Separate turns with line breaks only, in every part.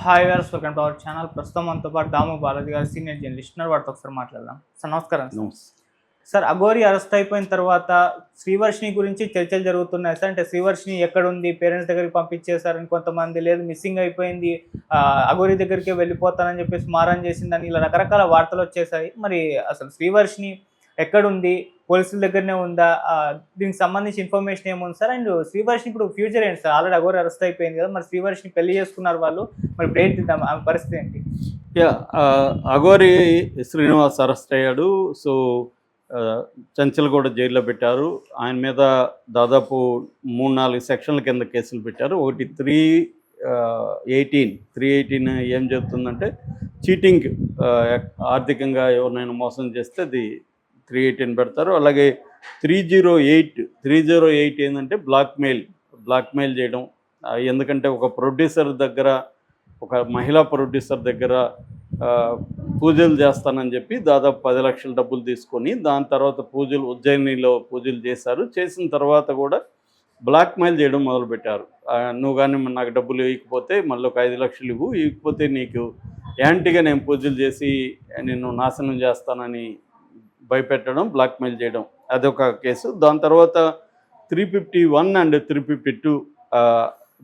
Hi viewers, welcome to our channel. ప్రస్తుతం మనతో పాటు దాము బాలాజీ గారు, సీనియర్ జర్నలిస్ట్ ఉన్నారు. వాటితో ఒకసారి మాట్లాడదాం. సార్ నమస్కారం. సార్, అఘోరి అరెస్ట్ అయిపోయిన తర్వాత శ్రీవర్షిని గురించి చర్చలు జరుగుతున్నాయి సార్. అంటే శ్రీవర్షిని ఎక్కడుంది, పేరెంట్స్ దగ్గరికి పంపించేశారని కొంతమంది, లేదు మిస్సింగ్ అయిపోయింది, అఘోరి దగ్గరికి వెళ్ళిపోతానని చెప్పేసి మారం చేసిందని ఇలా రకరకాల వార్తలు వచ్చేసాయి. మరి అసలు శ్రీవర్షిని ఎక్కడుంది, పోలీసుల దగ్గరనే ఉందా, దీనికి సంబంధించి ఇన్ఫర్మేషన్ ఏముంది సార్? అండ్ శ్రీవర్షిని ఇప్పుడు ఫ్యూచర్ ఏంటి సార్? ఆల్రెడీ అఘోరి అరెస్ట్ అయిపోయింది కదా, మరి శ్రీవర్షిని పెళ్లి చేసుకున్నారు వాళ్ళు, మరి ఇప్పుడు ఏంటి ఆమె పరిస్థితి ఏంటి?
అఘోరి శ్రీనివాస్ అరెస్ట్ అయ్యాడు. సో చంచల్గూడ జైల్లో పెట్టారు. ఆయన మీద దాదాపు 3-4 సెక్షన్ల కింద కేసులు పెట్టారు. ఒకటి 318 ఏం చెప్తుందంటే చీటింగ్, ఆర్థికంగా ఎవరినైనా మోసం చేస్తే అది 318 పెడతారు. అలాగే 308 ఏంటంటే బ్లాక్మెయిల్ చేయడం. ఎందుకంటే ఒక ప్రొడ్యూసర్ దగ్గర, ఒక మహిళా ప్రొడ్యూసర్ దగ్గర పూజలు చేస్తానని చెప్పి దాదాపు 10 లక్షల డబ్బులు తీసుకొని దాని తర్వాత ఉజ్జయినిలో పూజలు చేశారు. చేసిన తర్వాత కూడా బ్లాక్మెయిల్ చేయడం మొదలుపెట్టారు. నువ్వు కానీ నాకు డబ్బులు ఇవ్వకపోతే మళ్ళీ ఒక 5 లక్షలు ఇవ్వకపోతే నీకు యాంటీగా నేను పూజలు చేసి నిన్ను నాశనం చేస్తానని భయపెట్టడం, బ్లాక్మెయిల్ చేయడం, అదొక కేసు. దాని తర్వాత 351 అండ్ 352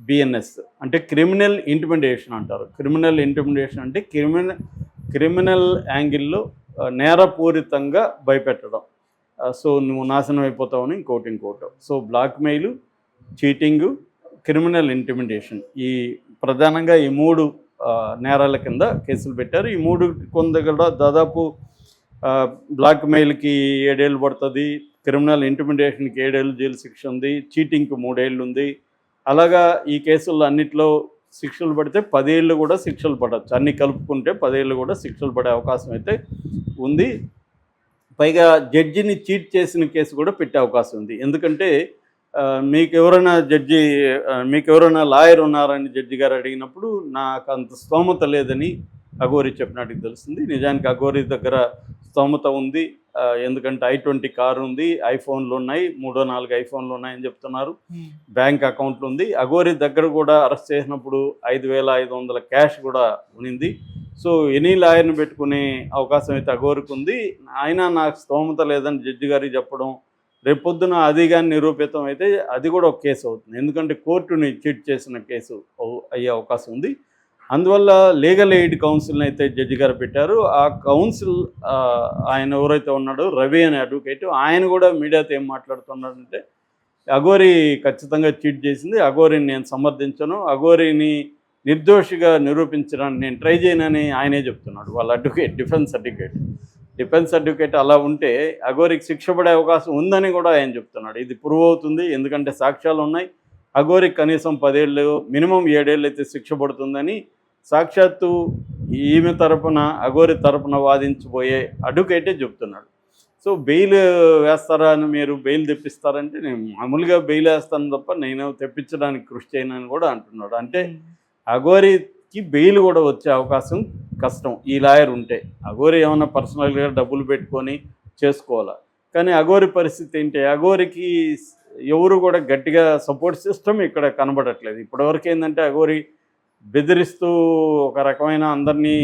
బిఎన్ఎస్ అంటే క్రిమినల్ ఇంటిమిడేషన్ అంటారు. క్రిమినల్ ఇంటిమిడేషన్ అంటే క్రిమినల్ యాంగిల్లో నేరపూరితంగా భయపెట్టడం. సో నువ్వు నాశనం అయిపోతావని ఇంకోటి. So blackmail, cheating, criminal intimidation, ఈ ప్రధానంగా ఈ 3 నేరాల కింద కేసులు పెట్టారు. ఈ 3 కూడా దాదాపు బ్లాక్మెయిల్కి 7 ఏళ్ళు పడుతుంది, క్రిమినల్ ఇంటిమిడేషన్కి 7 ఏళ్ళు జైలు శిక్ష ఉంది, చీటింగ్కి 3 ఏళ్ళు ఉంది. అలాగా ఈ కేసుల్లో అన్నిట్లో శిక్షలు పడితే 10 ఏళ్ళు కూడా శిక్షలు పడవచ్చు. అన్నీ కలుపుకుంటే 10 ఏళ్ళు కూడా శిక్షలు పడే అవకాశం అయితే ఉంది. పైగా జడ్జిని చీట్ చేసిన కేసు కూడా పెట్టే అవకాశం ఉంది. ఎందుకంటే మీకు ఎవరైనా లాయర్ ఉన్నారని జడ్జి గారు అడిగినప్పుడు నాకు అంత స్తోమత లేదని అఘోరి చెప్పినట్టుకు తెలుస్తుంది. నిజానికి అఘోరి దగ్గర స్తోమత ఉంది. ఎందుకంటే i20 కారు ఉంది, ఐఫోన్లు ఉన్నాయి, 3-4 ఐఫోన్లు ఉన్నాయని చెప్తున్నారు, బ్యాంక్ అకౌంట్లు ఉంది. అఘోరి దగ్గర కూడా అరెస్ట్ చేసినప్పుడు 5,500 క్యాష్ కూడా ఉన్నింది. సో ఎనీ లాయర్ని పెట్టుకునే అవకాశం అయితే అఘోరికి ఉంది. అయినా నాకు స్తోమత లేదని జడ్జి గారికి చెప్పడం, రేపొద్దున అది కానీ నిరూపితం అయితే అది కూడా ఒక కేసు అవుతుంది. ఎందుకంటే కోర్టుని చీట్ చేసిన కేసు అయ్యే అవకాశం ఉంది. అందువల్ల లీగల్ ఎయిడ్ కౌన్సిల్ని అయితే జడ్జి గారు పెట్టారు. ఆ కౌన్సిల్ ఆయన ఎవరైతే ఉన్నాడో రవి అనే అడ్వకేట్, ఆయన కూడా మీడియాతో ఏం మాట్లాడుతున్నాడంటే అఘోరి ఖచ్చితంగా చీట్ చేసింది, అఘోరిని నేను సమర్థించను, అఘోరిని నిర్దోషిగా నిరూపించడానికి నేను ట్రై చేయనని ఆయనే చెప్తున్నాడు. వాళ్ళ డిఫెన్స్ అడ్వకేట్ అలా ఉంటే అఘోరికి శిక్ష పడే అవకాశం ఉందని కూడా ఆయన చెప్తున్నాడు. ఇది ప్రూవ్ అవుతుంది, ఎందుకంటే సాక్ష్యాలు ఉన్నాయి. అఘోరికి కనీసం 10 ఏళ్ళు, మినిమం 7 ఏళ్ళు అయితే శిక్ష పడుతుందని సాక్షాత్తు ఈమె తరపున, అఘోరి తరపున వాదించబోయే అడ్వకేటే చెప్తున్నాడు. సో బెయిల్ వేస్తారా అని, మీరు బెయిల్ తెప్పిస్తారంటే నేను మామూలుగా బెయిల్ వేస్తాను తప్ప నేను తెప్పించడానికి కృషి చేయనని కూడా అంటున్నాడు. అంటే అఘోరికి బెయిల్ కూడా వచ్చే అవకాశం కష్టం ఈ లాయర్ ఉంటే. అఘోరి ఏమన్నా పర్సనల్గా డబ్బులు పెట్టుకొని చేసుకోవాలా, కానీ అఘోరి పరిస్థితి ఏంటి? అఘోరికి ఎవరు కూడా గట్టిగా సపోర్ట్ సిస్టమ్ ఇక్కడ కనబడట్లేదు. ఇప్పటివరకు ఏంటంటే అఘోరి బెదిరిస్తూ ఒక రకమైన అందరినీ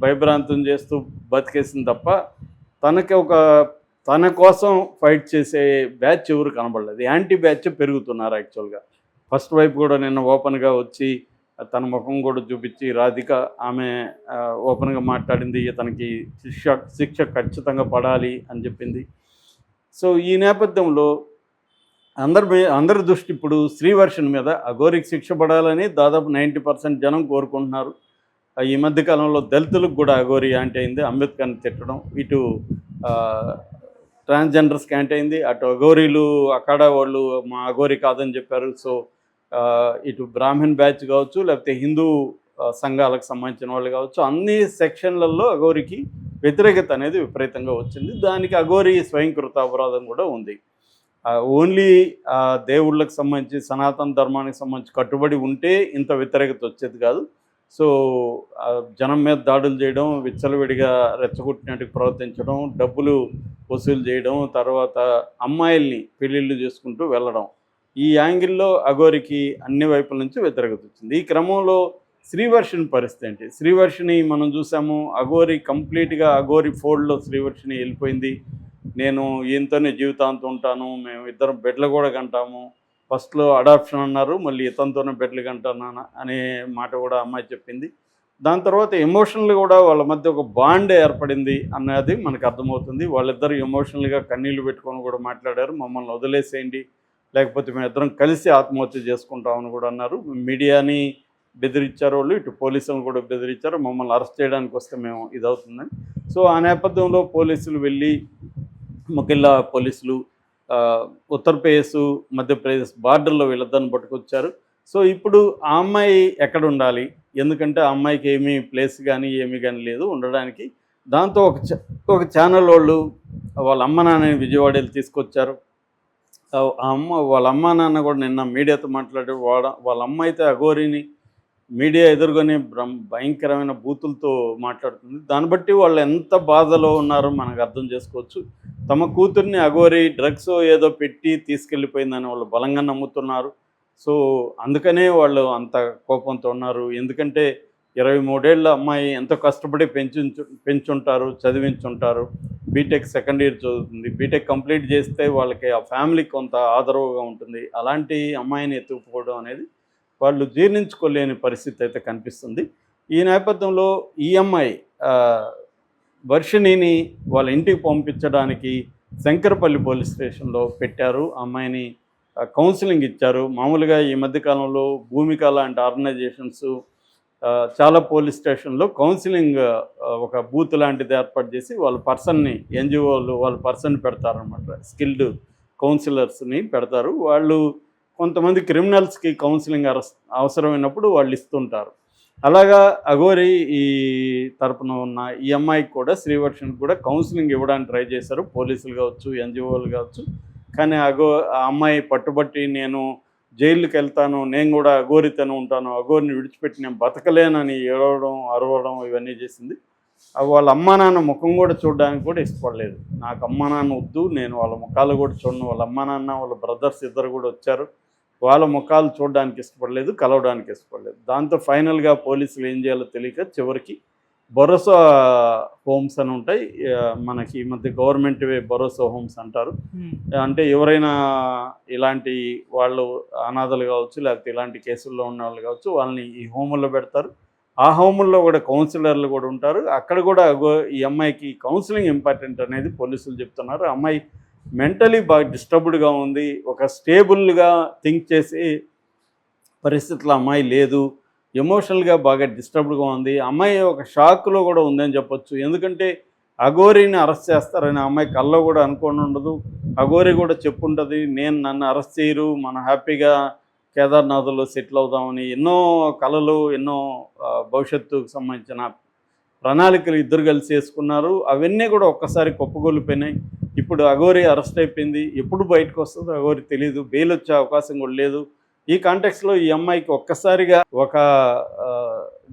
భయభ్రాంతం చేస్తూ బతికేసింది తప్ప తన కోసం ఫైట్ చేసే బ్యాచ్ ఎవరు కనబడలేదు. యాంటీ బ్యాచ్ పెరుగుతున్నారు యాక్చువల్గా. ఫస్ట్ వైపు కూడా నిన్న ఓపెన్గా వచ్చి తన ముఖం కూడా చూపించి రాధిక ఆమె ఓపెన్గా మాట్లాడింది, తనకి శిక్ష ఖచ్చితంగా పడాలి అని చెప్పింది. సో ఈ నేపథ్యంలో అందరి దృష్టి ఇప్పుడు శ్రీవర్షిని మీద. అఘోరికి శిక్ష పడాలని దాదాపు 90% జనం కోరుకుంటున్నారు. ఈ మధ్యకాలంలో దళితులకు కూడా అఘోరి యాంటీ అయింది, అంబేద్కర్ని తిట్టడం, ఇటు ట్రాన్స్జెండర్స్కి యాంటీ అయింది, అటు అఘోరీలు అఖాడా వాళ్ళు మా అఘోరి కాదని చెప్పారు. సో ఇటు బ్రాహ్మణ్ బ్యాచ్ కావచ్చు, లేకపోతే హిందూ సంఘాలకు సంబంధించిన వాళ్ళు కావచ్చు, అన్ని సెక్షన్లలో అఘోరికి వ్యతిరేకత అనేది విపరీతంగా వచ్చింది. దానికి అఘోరి స్వయంకృత అపరాధం కూడా ఉంది. ఓన్లీ దేవుళ్ళకి సంబంధించి, సనాతన ధర్మానికి సంబంధించి కట్టుబడి ఉంటే ఇంత వ్యతిరేకత వచ్చేది కాదు. సో జనం మీద దాడులు చేయడం, విచ్చలవిడిగా రెచ్చగొట్టినట్టు ప్రవర్తించడం, డబ్బులు వసూలు చేయడం, తర్వాత అమ్మాయిల్ని పెళ్ళిళ్ళు చేసుకుంటూ వెళ్ళడం, ఈ యాంగిల్లో అఘోరికి అన్ని వైపుల నుంచి వ్యతిరేకత వచ్చింది. ఈ క్రమంలో శ్రీవర్షిని పరిస్థితి ఏంటి? శ్రీవర్షిని మనం చూసాము, అఘోరి కంప్లీట్గా అఘోరి ఫోల్డ్లో శ్రీవర్షిని వెళ్ళిపోయింది. నేను ఈయనతోనే జీవితాంతం ఉంటాను, మేము ఇద్దరం బెడ్లు కూడా కంటాము. ఫస్ట్లో అడాప్షన్ అన్నారు, మళ్ళీ ఇతనితోనే బెడ్లు కంటాను అనే మాట కూడా అమ్మాయి చెప్పింది. దాని తర్వాత ఎమోషనల్ కూడా వాళ్ళ మధ్య ఒక బాండ్ ఏర్పడింది అన్నది మనకు అర్థమవుతుంది. వాళ్ళిద్దరు ఎమోషనల్గా కన్నీళ్లు పెట్టుకొని కూడా మాట్లాడారు, మమ్మల్ని వదిలేసేయండి, లేకపోతే మేము ఇద్దరం కలిసి ఆత్మహత్య చేసుకుంటామని కూడా అన్నారు. మీడియాని బెదిరించారు వాళ్ళు, ఇటు పోలీసులను కూడా బెదిరించారు, మమ్మల్ని అరెస్ట్ చేయడానికి వస్తే మేము ఇదవుతుందని. సో ఆ నేపథ్యంలో పోలీసులు వెళ్ళి, ముఖ్యంగా పోలీసులు ఉత్తరప్రదేశ్ మధ్యప్రదేశ్ బార్డర్లో వీళ్ళిద్దరిని పట్టుకొచ్చారు. సో ఇప్పుడు ఆ అమ్మాయి ఎక్కడ ఉండాలి, ఎందుకంటే ఆ అమ్మాయికి ఏమీ ప్లేస్ కానీ ఏమీ కానీ లేదు ఉండడానికి. దాంతో ఒక ఛానల్ వాళ్ళు వాళ్ళ అమ్మ నాన్నని విజయవాడకి తీసుకొచ్చారు. వాళ్ళ అమ్మ నాన్న కూడా నిన్న మీడియాతో మాట్లాడారు. వాళ్ళ అమ్మ అయితే అఘోరిని మీడియా ఎదుర్కొని భయంకరమైన బూతులతో మాట్లాడుతుంది. దాన్ని బట్టి వాళ్ళు ఎంత బాధలో ఉన్నారో మనకు అర్థం చేసుకోవచ్చు. తమ కూతుర్ని అఘోరి డ్రగ్స్ ఏదో పెట్టి తీసుకెళ్ళిపోయిందని వాళ్ళు బలంగా నమ్ముతున్నారు. సో అందుకనే వాళ్ళు అంత కోపంతో ఉన్నారు. ఎందుకంటే 23 ఏళ్ళ అమ్మాయి ఎంతో కష్టపడి పెంచుంటారు, చదివించుంటారు. బీటెక్ సెకండ్ ఇయర్ చదువుతుంది. బీటెక్ కంప్లీట్ చేస్తే వాళ్ళకి ఆ ఫ్యామిలీకి కొంత ఆదరవుగా ఉంటుంది. అలాంటి అమ్మాయిని ఎత్తుకుపోవడం అనేది వాళ్ళు జీర్ణించుకోలేని పరిస్థితి అయితే కనిపిస్తుంది. ఈ నేపథ్యంలో ఈ అమ్మాయి వర్షిణిని వాళ్ళ ఇంటికి పంపించడానికి శంకరపల్లి పోలీస్ స్టేషన్లో పెట్టారు. అమ్మాయిని కౌన్సిలింగ్ ఇచ్చారు. మామూలుగా ఈ మధ్యకాలంలో భూమిక లాంటి ఆర్గనైజేషన్స్ చాలా పోలీస్ స్టేషన్లో కౌన్సిలింగ్ ఒక బూత్ లాంటిది ఏర్పాటు చేసి వాళ్ళ పర్సన్ని, ఎన్జిఓలు వాళ్ళ పర్సన్ పెడతారనమాట. స్కిల్డ్ కౌన్సిలర్స్ని పెడతారు. వాళ్ళు కొంతమంది క్రిమినల్స్కి కౌన్సిలింగ్ అవసరమైనప్పుడు వాళ్ళు ఇస్తుంటారు. అలాగా అఘోరి ఈ తరపున ఉన్న ఈ అమ్మాయికి కూడా, శ్రీవర్షన్కి కూడా కౌన్సిలింగ్ ఇవ్వడానికి ట్రై చేశారు పోలీసులు కావచ్చు, ఎన్జిఓలు కావచ్చు. కానీ ఆ అమ్మాయి పట్టుబట్టి నేను జైలుకి వెళ్తాను, నేను కూడా అఘోరితోనే ఉంటాను, అఘోరిని విడిచిపెట్టి నేను బతకలేనని ఏడవడం, అరవడం ఇవన్నీ చేసింది. వాళ్ళ అమ్మా నాన్న ముఖం కూడా చూడడానికి కూడా ఇష్టపడలేదు. నాకు అమ్మా నాన్న వద్దు, నేను వాళ్ళ ముఖాలు కూడా చూడను. వాళ్ళ అమ్మా నాన్న, వాళ్ళ బ్రదర్స్ ఇద్దరు కూడా వచ్చారు, వాళ్ళ ముఖాలు చూడడానికి ఇష్టపడలేదు, కలవడానికి ఇష్టపడలేదు. దాంతో ఫైనల్గా పోలీసులు ఏం చేయాలో తెలియక చివరికి భరోసా హోమ్స్ అని ఉంటాయి మనకి, ఈ మధ్య గవర్నమెంట్వే భరోసా హోమ్స్ అంటారు. అంటే ఎవరైనా ఇలాంటి వాళ్ళు అనాథలు కావచ్చు, లేకపోతే ఇలాంటి కేసుల్లో ఉన్న వాళ్ళు కావచ్చు, వాళ్ళని ఈ హోముల్లో పెడతారు. ఆ హోముల్లో కూడా కౌన్సిలర్లు కూడా ఉంటారు. అక్కడ కూడా ఈ అమ్మాయికి కౌన్సిలింగ్ ఇంపార్టెంట్ అనేది పోలీసులు చెప్తున్నారు. అమ్మాయి మెంటలీ బాగా డిస్టర్బ్డ్గా ఉంది, ఒక స్టేబుల్గా థింక్ చేసే పరిస్థితుల్లో అమ్మాయి లేదు, ఎమోషనల్గా బాగా డిస్టర్బ్డ్గా ఉంది. అమ్మాయి ఒక షాక్లో కూడా ఉందని చెప్పొచ్చు. ఎందుకంటే అఘోరిని అరెస్ట్ చేస్తారని అమ్మాయి కల్లో కూడా అనుకోని ఉండదు. అఘోరి కూడా చెప్పుంటుంది, నన్ను అరెస్ట్ చేయరు, మనం హ్యాపీగా కేదార్నాథ్లో సెటిల్ అవుదామని. ఎన్నో కళలు, ఎన్నో భవిష్యత్తుకు సంబంధించిన ప్రణాళికలు ఇద్దరు కలిసి వేసుకున్నారు. అవన్నీ కూడా ఒక్కసారి కుప్పగొలిపోయినాయి. ఇప్పుడు అఘోరి అరెస్ట్ అయిపోయింది. ఎప్పుడు బయటకు వస్తుందో అఘోరి తెలియదు. బెయిల్ వచ్చే అవకాశం కూడా లేదు. ఈ కాంటెక్స్లో ఈ అమ్మాయికి ఒక్కసారిగా ఒక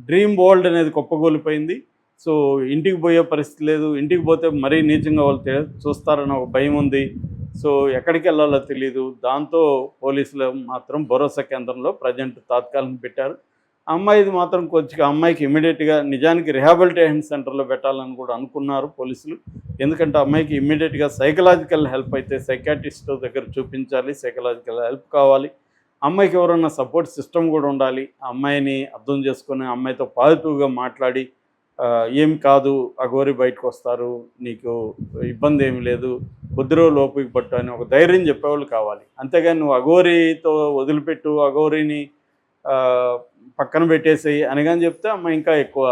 డ్రీమ్ వరల్డ్ అనేది కుప్పగొలిపోయింది. సో ఇంటికి పోయే పరిస్థితి లేదు. ఇంటికి పోతే మరీ నీచంగా వాళ్ళు చూస్తారని ఒక భయం ఉంది. సో ఎక్కడికి వెళ్ళాలో తెలియదు. దాంతో పోలీసులు మాత్రం భరోసా కేంద్రంలో ప్రజెంట్ తాత్కాలికంగా పెట్టారు. అమ్మాయిది మాత్రం కొంచెం అమ్మాయికి ఇమ్మీడియట్గా నిజానికి రిహాబిలిటేషన్ సెంటర్లో పెట్టాలని కూడా అనుకున్నారు పోలీసులు. ఎందుకంటే అమ్మాయికి ఇమ్మీడియట్గా సైకలాజికల్ హెల్ప్ అయితే సైకాట్రిస్ట్ దగ్గర చూపించాలి, సైకలాజికల్ హెల్ప్ కావాలి. అమ్మాయికి ఎవరైనా సపోర్ట్ సిస్టమ్ కూడా ఉండాలి. అమ్మాయిని అర్థం చేసుకొని అమ్మాయితో పాజిటివ్గా మాట్లాడి ఏం కాదు, అఘోరి బయటకు వస్తారు, నీకు ఇబ్బంది ఏమి లేదు, కొద్ది రోజులు ఓపిక పట్టు అని ఒక ధైర్యం చెప్పేవాళ్ళు కావాలి. అంతేగాని నువ్వు అఘోరితో వదిలిపెట్టు, అఘోరిని పక్కన పెట్టేసి అనగాని చెప్తే అమ్మాయి ఇంకా ఎక్కువ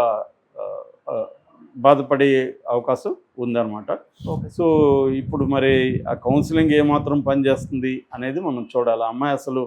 బాధపడే అవకాశం ఉందన్నమాట. సో ఇప్పుడు మరి ఆ కౌన్సిలింగ్ ఏమాత్రం పనిచేస్తుంది అనేది మనం చూడాలి. అమ్మాయి అసలు